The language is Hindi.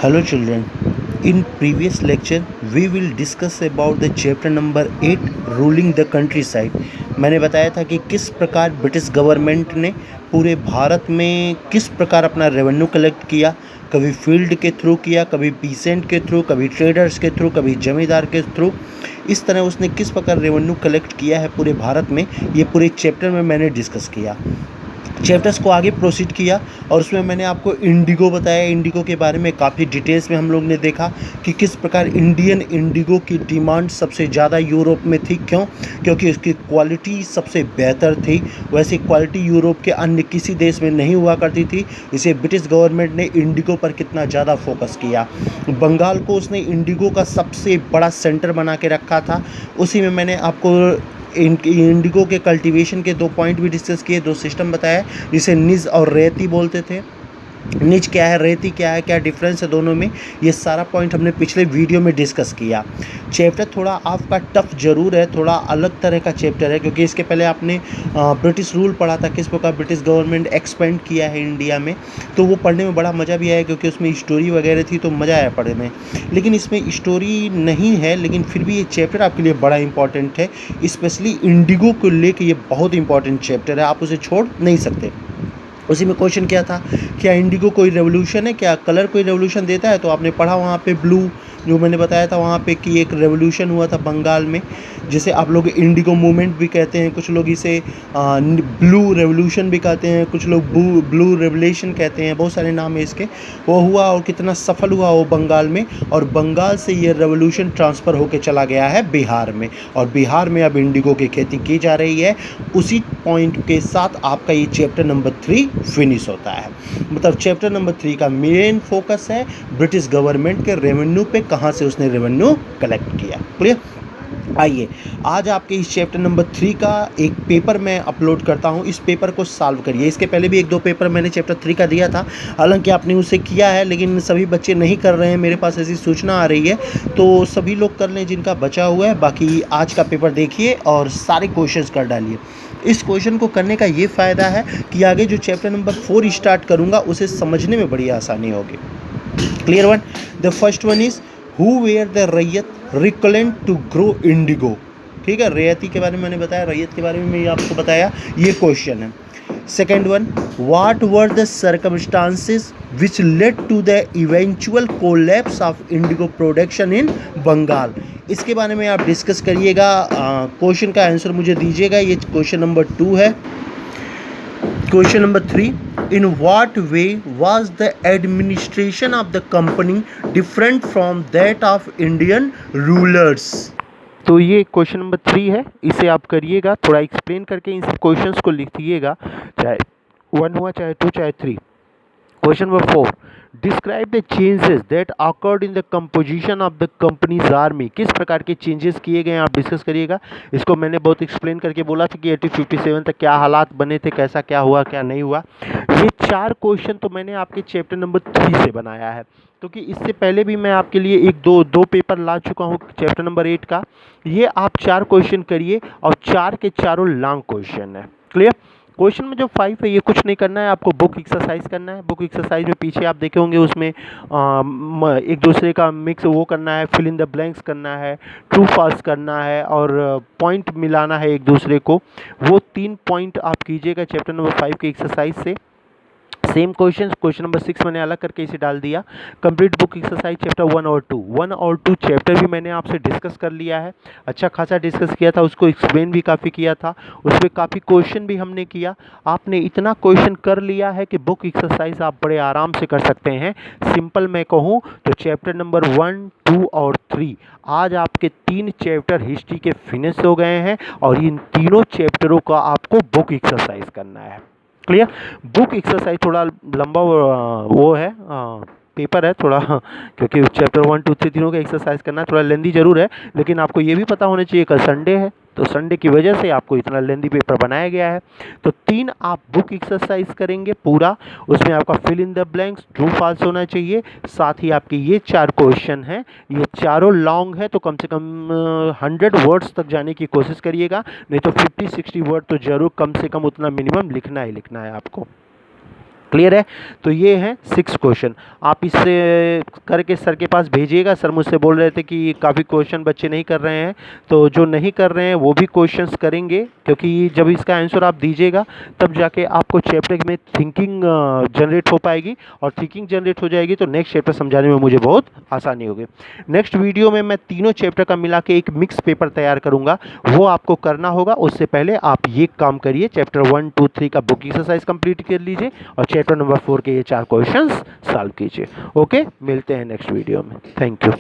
Hello children. In previous lecture we will discuss about the chapter number 8 ruling the countryside. मैंने बताया था कि किस प्रकार ब्रिटिश गवर्नमेंट ने पूरे भारत में किस प्रकार अपना रेवेन्यू कलेक्ट किया, कभी फील्ड के थ्रू किया, कभी पीसेंट के थ्रू, कभी ट्रेडर्स के थ्रू, कभी जमींदार के थ्रू। इस तरह उसने किस प्रकार रेवेन्यू कलेक्ट किया है पूरे भारत में, ये पूरे चैप्टर में मैंने डिस्कस किया। चैप्टर्स को आगे प्रोसीड किया और उसमें मैंने आपको इंडिगो बताया। इंडिगो के बारे में काफ़ी डिटेल्स में हम लोग ने देखा कि किस प्रकार इंडियन इंडिगो की डिमांड सबसे ज़्यादा यूरोप में थी। क्यों? क्योंकि उसकी क्वालिटी सबसे बेहतर थी। वैसी क्वालिटी यूरोप के अन्य किसी देश में नहीं हुआ करती थी। इसे ब्रिटिश गवर्नमेंट ने इंडिगो पर कितना ज़्यादा फोकस किया। बंगाल को उसने इंडिगो का सबसे बड़ा सेंटर बना के रखा था। उसी में मैंने आपको इंडिगो के कल्टीवेशन के 2 पॉइंट भी डिस्कस किए, 2 सिस्टम बताया, जिसे निज और रेती बोलते थे। निज क्या है, रेती क्या है, क्या डिफरेंस है दोनों में, ये सारा पॉइंट हमने पिछले वीडियो में डिस्कस किया। चैप्टर थोड़ा आपका टफ जरूर है, थोड़ा अलग तरह का चैप्टर है, क्योंकि इसके पहले आपने ब्रिटिश रूल पढ़ा था, किस प्रकार ब्रिटिश गवर्नमेंट एक्सपेंड किया है इंडिया में। तो वो पढ़ने में बड़ा मज़ा भी आया, क्योंकि उसमें स्टोरी वगैरह थी तो मज़ा आया पढ़ने में। लेकिन इसमें स्टोरी नहीं है, लेकिन फिर भी ये चैप्टर आपके लिए बड़ा इंपॉर्टेंट है। स्पेशली इंडिगो को लेके ये बहुत इंपॉर्टेंट चैप्टर है, आप उसे छोड़ नहीं सकते। उसी में क्वेश्चन क्या था, क्या इंडिगो कोई रेवोल्यूशन है, क्या कलर कोई रेवोल्यूशन देता है? तो आपने पढ़ा वहाँ पे ब्लू, जो मैंने बताया था वहाँ पे कि एक रेवोल्यूशन हुआ था बंगाल में, जिसे आप लोग इंडिगो मूवमेंट भी कहते हैं, कुछ लोग इसे ब्लू रेवोल्यूशन भी कहते हैं, कुछ लोग ब्लू रेवोल्यूशन कहते हैं, बहुत सारे नाम है इसके। वो हुआ और कितना सफल हुआ वो बंगाल में, और बंगाल से ये रेवोल्यूशन ट्रांसफ़र होकर चला गया है बिहार में, और बिहार में अब इंडिगो की खेती की जा रही है। उसी पॉइंट के साथ आपका ये चैप्टर नंबर 3 फिनिश होता है। मतलब चैप्टर नंबर 3 का मेन फोकस है ब्रिटिश गवर्नमेंट के रेवेन्यू पे, कहाँ से उसने रेवेन्यू कलेक्ट किया। क्लियर? आइए आज आपके इस चैप्टर नंबर 3 का एक पेपर मैं अपलोड करता हूं, इस पेपर को सॉल्व करिए। इसके पहले भी 1-2 पेपर मैंने चैप्टर 3 का दिया था, हालांकि आपने उसे किया है, लेकिन सभी बच्चे नहीं कर रहे हैं, मेरे पास ऐसी सूचना आ रही है। तो सभी लोग कर लें जिनका बचा हुआ है। बाकी आज का पेपर देखिए और सारे क्वेश्चंस कर डालिए। इस क्वेश्चन को करने का ये फ़ायदा है कि आगे जो चैप्टर नंबर 4 स्टार्ट करूँगा उसे समझने में बड़ी आसानी होगी। Clear one? The first one is who were the ryot reluctant to grow Indigo. ठीक है, रैयती के बारे में मैंने बताया, रैयत के बारे में मैं आपको बताया, ये क्वेश्चन है। Second one, what were the circumstances which led to the eventual collapse of indigo production in Bengal. इसके बारे में आप डिस्कस करिएगा, क्वेश्चन का आंसर मुझे दीजिएगा। ये क्वेश्चन नंबर 2 है। Question number 3, in what way was the administration of the company different from that of Indian rulers? तो ये क्वेश्चन नंबर 3 है, इसे आप करिएगा, थोड़ा एक्सप्लेन करके इन सब क्वेश्चंस को लिखिएगा, चाहे 1 हुआ, चाहे 2, चाहे 3। Question number 4, describe the changes that occurred in the composition of the companies army. किस प्रकार के चेंजेस किए गए आप डिस्कस करिएगा। इसको मैंने बहुत एक्सप्लेन करके बोला था कि 1857 तक क्या हालात बने थे, कैसा क्या हुआ, क्या नहीं हुआ। ये 4 क्वेश्चन तो मैंने आपके चैप्टर नंबर 3 से बनाया है, क्योंकि इससे पहले भी मैं आपके लिए दो पेपर ला चुका हूँ चैप्टर नंबर 8 का। ये आप 4 क्वेश्चन करिए और 4 के चारों लॉन्ग क्वेश्चन है। क्लियर? क्वेश्चन में जो 5 है ये कुछ नहीं करना है, आपको बुक एक्सरसाइज करना है। बुक एक्सरसाइज में पीछे आप देखे होंगे, उसमें एक दूसरे का मिक्स वो करना है, फिल इन द ब्लैंक्स करना है, ट्रू फॉल्स करना है और पॉइंट मिलाना है एक दूसरे को। वो 3 पॉइंट आप कीजिएगा चैप्टर नंबर 5 के एक्सरसाइज से। सेम क्वेश्चन नंबर 6 मैंने अलग करके इसे डाल दिया। कंप्लीट बुक एक्सरसाइज चैप्टर 1 और 2 चैप्टर भी मैंने आपसे डिस्कस कर लिया है, अच्छा खासा डिस्कस किया था, उसको एक्सप्लेन भी काफ़ी किया था, उसमें काफ़ी क्वेश्चन भी हमने किया। आपने इतना क्वेश्चन कर लिया है कि बुक एक्सरसाइज आप बड़े आराम से कर सकते हैं। सिंपल मैं कहूँ तो चैप्टर नंबर 1, 2 और 3 आज आपके 3 चैप्टर हिस्ट्री के फिनिश हो गए हैं, और इन तीनों चैप्टरों का आपको बुक एक्सरसाइज करना है। क्लियर? बुक एक्सरसाइज थोड़ा लंबा वो है, पेपर है थोड़ा, क्योंकि चैप्टर 1, 2, 3 तीनों का एक्सरसाइज करना थोड़ा लेंदी जरूर है, लेकिन आपको ये भी पता होना चाहिए कल संडे है, तो संडे की वजह से आपको इतना लेंदी पेपर बनाया गया है। तो 3 आप बुक एक्सरसाइज करेंगे पूरा, उसमें आपका fill in the blanks, true false होना चाहिए। साथ ही आपके ये 4 क्वेश्चन हैं, ये चारों लॉन्ग है, तो कम से कम 100 वर्ड्स तक जाने की कोशिश करिएगा, नहीं तो 50-60 वर्ड तो जरूर कम से कम उतना मिनिमम लिखना ही लिखना है आपको। क्लियर है। तो ये हैं 6 क्वेश्चन, आप इससे करके सर के पास भेजिएगा। सर मुझसे बोल रहे थे कि काफ़ी क्वेश्चन बच्चे नहीं कर रहे हैं, तो जो नहीं कर रहे हैं वो भी क्वेश्चंस करेंगे, क्योंकि जब इसका आंसर आप दीजिएगा तब जाके आपको चैप्टर में थिंकिंग जनरेट हो पाएगी, और थिंकिंग जनरेट हो जाएगी तो नेक्स्ट चैप्टर समझाने में मुझे बहुत आसानी होगी। नेक्स्ट वीडियो में मैं तीनों चैप्टर का मिला के एक मिक्स पेपर तैयार करूँगा, वो आपको करना होगा। उससे पहले आप ये काम करिए, चैप्टर 1, 2, 3 का बुक एक्सरसाइज कंप्लीट कर लीजिए और चैप्टर नंबर 4 के ये 4 क्वेश्चंस सॉल्व कीजिए। ओके, मिलते हैं नेक्स्ट वीडियो में। Thank you.